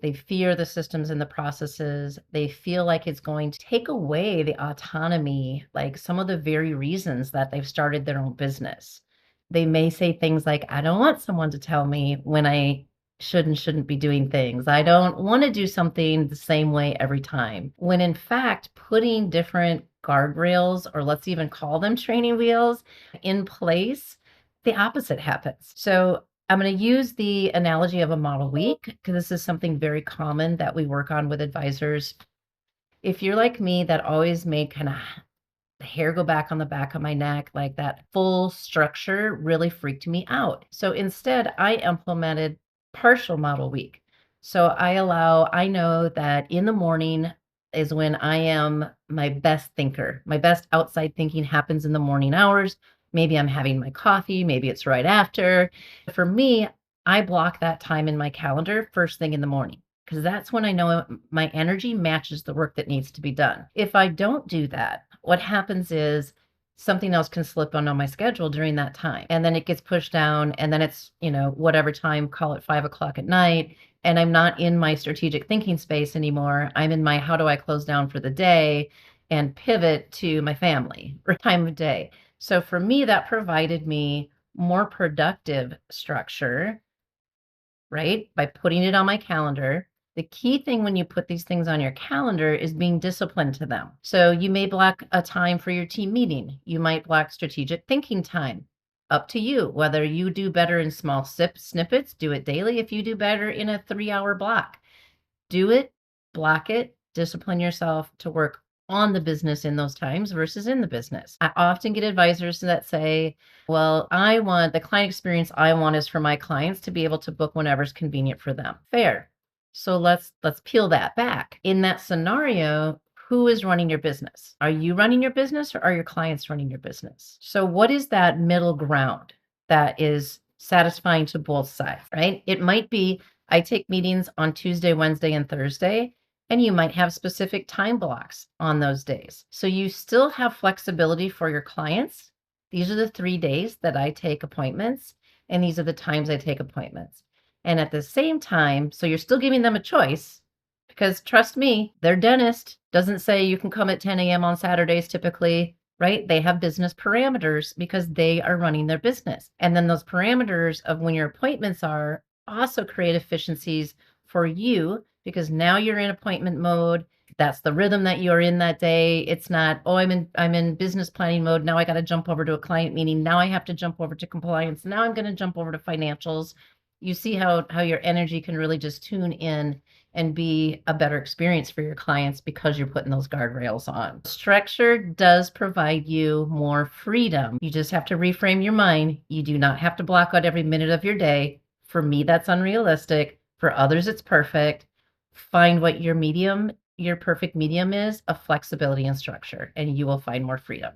They fear the systems and the processes. They feel like it's going to take away the autonomy, like some of the very reasons that they've started their own business. They may say things like, I don't want someone to tell me when I should and shouldn't be doing things. I don't want to do something the same way every time. When in fact, putting different guardrails, or let's even call them training wheels, in place, the opposite happens. So I'm going to use the analogy of a model week because this is something very common that we work on with advisors. If you're like me, that always made kind of the hair go back on the back of my neck, like that full structure really freaked me out. So instead, I implemented partial model week. So I know that in the morning is when I am my best thinker. My best outside thinking happens in the morning hours. Maybe I'm having my coffee, maybe it's right after. For me, I block that time in my calendar first thing in the morning because that's when I know my energy matches the work that needs to be done. If I don't do that, what happens is something else can slip on my schedule during that time. And then it gets pushed down. And then it's, whatever time, call it 5 o'clock at night. And I'm not in my strategic thinking space anymore. I'm in my how do I close down for the day and pivot to my family or time of day. So for me, that provided me more productive structure, right? By putting it on my calendar. The key thing when you put these things on your calendar is being disciplined to them. So you may block a time for your team meeting. You might block strategic thinking time. Up to you. Whether you do better in small snippets, do it daily. If you do better in a 3-hour block, do it, block it, discipline yourself to work on the business in those times versus in the business. I often get advisors that say, well, I want the client experience I want is for my clients to be able to book whenever's convenient for them. Fair. So let's peel that back. In that scenario, who is running your business? Are you running your business or are your clients running your business? So what is that middle ground that is satisfying to both sides, right? It might be I take meetings on Tuesday, Wednesday, and Thursday, and you might have specific time blocks on those days. So you still have flexibility for your clients. These are the 3 days that I take appointments, and these are the times I take appointments. And at the same time, so you're still giving them a choice because trust me, their dentist doesn't say you can come at 10 a.m. on Saturdays typically, right? They have business parameters because they are running their business. And then those parameters of when your appointments are also create efficiencies for you because now you're in appointment mode. That's the rhythm that you're in that day. It's not, oh, I'm in business planning mode. Now I got to jump over to a client meeting. Now I have to jump over to compliance. Now I'm going to jump over to financials. You see how your energy can really just tune in and be a better experience for your clients because you're putting those guardrails on. Structure does provide you more freedom. You just have to reframe your mind. You do not have to block out every minute of your day. For me, that's unrealistic. For others, it's perfect. Find what your perfect medium is of flexibility and structure, and you will find more freedom.